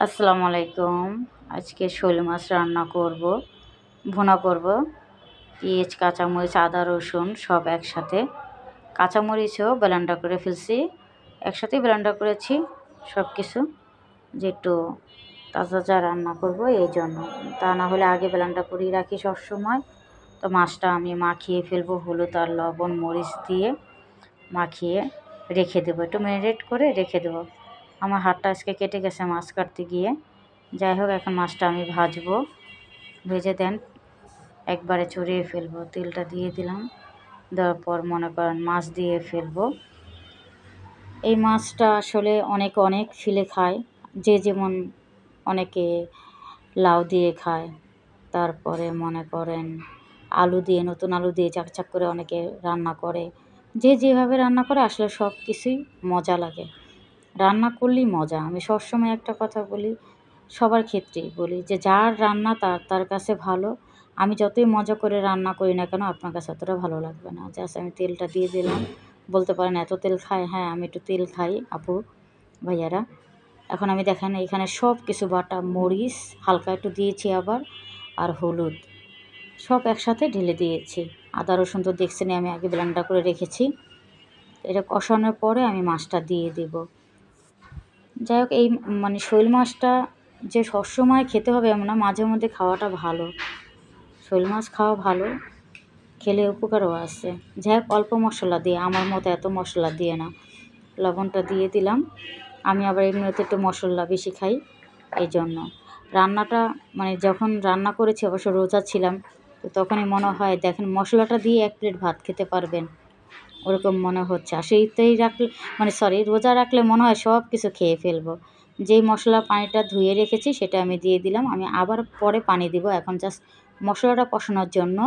আসসালামু আলাইকুম। আজকে শোল মাছ রান্না করব, ভুনা করব। পেঁয়াজ, কাঁচামরিচ, আদা, রসুন সব একসাথে। কাঁচামরিচও ব্লেন্ডার করে ফেলছি, একসাথেই ব্লেন্ডার করেছি সব কিছু, যে একটু তাজা রান্না করব এই জন্য। তা না হলে আগে ব্লেন্ডার করেই রাখি সবসময়। তো মাছটা আমি মাখিয়ে ফেলবো, হলুদ আর লবণ মরিচ দিয়ে মাখিয়ে রেখে দেবো, একটু ম্যারিনেট করে রেখে দেবো। আমার হাতটা আজকে কেটে গেছে মাছ কাটতে গিয়ে। যাই হোক, এখন মাছটা আমি ভাজবো। ভেজে দেন একবারে চড়িয়ে ফেলবো, তেলটা দিয়ে দিলাম। দেওয়ার পর মনে করেন মাছ দিয়ে ফেলবো। এই মাছটা আসলে অনেক ফিলে খায়, যে যেমন, অনেকে লাউ দিয়ে খায়, তারপরে মনে করেন আলু দিয়ে, নতুন আলু দিয়ে চাকচাক করে অনেকে রান্না করে। যে যেভাবে রান্না করে আসলে সব কিছুই মজা লাগে, রান্না করলেই মজা। আমি সবসময় একটা কথা বলি, সবার ক্ষেত্রেই বলি, যে যার রান্না তার কাছে ভালো। আমি যতই মজা করে রান্না করি না কেন, আপনার কাছে অতটা ভালো লাগবে না। জাস্ট আমি তেলটা দিয়ে দিলাম। বলতে পারেন এত তেল খায়, হ্যাঁ আমি একটু তেল খাই আপু ভাইয়ারা। এখন আমি দেখেন এখানে সব কিছু বাটা, মরিচ হালকা একটু দিয়েছি আবার, আর হলুদ সব একসাথে ঢেলে দিয়েছি। আদা রসুন তো দেখছেনই, আমি আগে ব্লেন্ডার করে রেখেছি। এটা কষানোর পরে আমি মাছটা দিয়ে দেব। যাই হোক, এই শোল মাছটা যে সবসময় খেতে হবে এমন না, মাঝে মধ্যে খাওয়াটা ভালো। শোল মাছ খাওয়া ভালো, খেলে উপকারও আছে। যাই হোক, অল্প মশলা দিয়ে, আমার মতো এত মশলা দিয়ে না। লবণটা দিয়ে দিলাম। আমি আবার এমনিতে একটু মশলা বেশি খাই, এই জন্য। রান্নাটা যখন রান্না করেছি, অবশ্য রোজা ছিলাম, তো তখনই মনে হয় দেখেন মশলাটা দিয়ে 1 প্লেট ভাত খেতে পারবেন, ওরকম মনে হচ্ছে। আর সেইটাই রাখলে রোজা রাখলে মনে হয় সব কিছু খেয়ে ফেলবো। যেই মশলা পানিটা ধুয়ে রেখেছি সেটা আমি দিয়ে দিলাম। আমি আবার পরে পানি দিব, এখন জাস্ট মশলাটা কষানোর জন্য।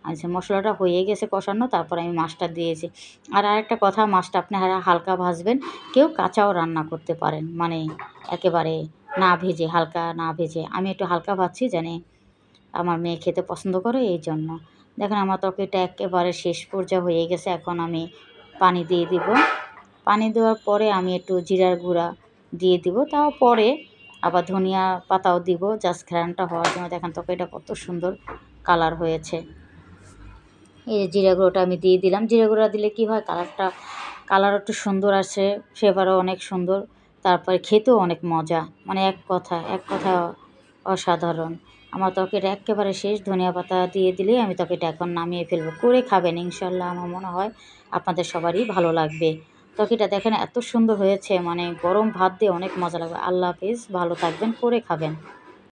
আচ্ছা, মশলাটা হয়ে গেছে কষানো, তারপর আমি মাছটা দিয়েছি। আর আরেকটা কথা, মাছটা আপনারা হালকা ভাজবেন। কেউ কাঁচাও রান্না করতে পারেন, একেবারে না ভেজে, হালকা না ভেজে। আমি একটু হালকা ভাজছি, জানি আমার মেয়ে খেতে পছন্দ করে, এই জন্য। দেখেন আমার তরকারিটা একেবারে শেষ পর্যায়ে হয়ে গেছে। এখন আমি পানি দিয়ে দিব। পানি দেওয়ার পরে আমি একটু জিরার গুঁড়া দিয়ে দিব, তাও পরে আবার ধনিয়া পাতাও দিব, জাস্ট ঘ্রাণটা হওয়ার জন্য। দেখেন তরকারিটা কত সুন্দর কালার হয়েছে। এই যে জিরা গুঁড়োটা আমি দিয়ে দিলাম। জিরা গুঁড়া দিলে কি হয়, কালার একটু সুন্দর আসে, ফ্লেভারও অনেক সুন্দর, তারপরে খেতেও অনেক মজা। এক কথা অসাধারণ। আমার তরকারিটা একেবারে শেষ। ধনিয়া পাতা দিয়ে দিলেই আমি তরকারিটা এখন নামিয়ে ফেলবো। করে খাবেন ইনশাল্লাহ, আমার মনে হয় আপনাদের সবারই ভালো লাগবে। তরকারিটা দেখেন এত সুন্দর হয়েছে, গরম ভাত দিয়ে অনেক মজা লাগবে। আল্লাহ হাফিজ, ভালো থাকবেন, করে খাবেন।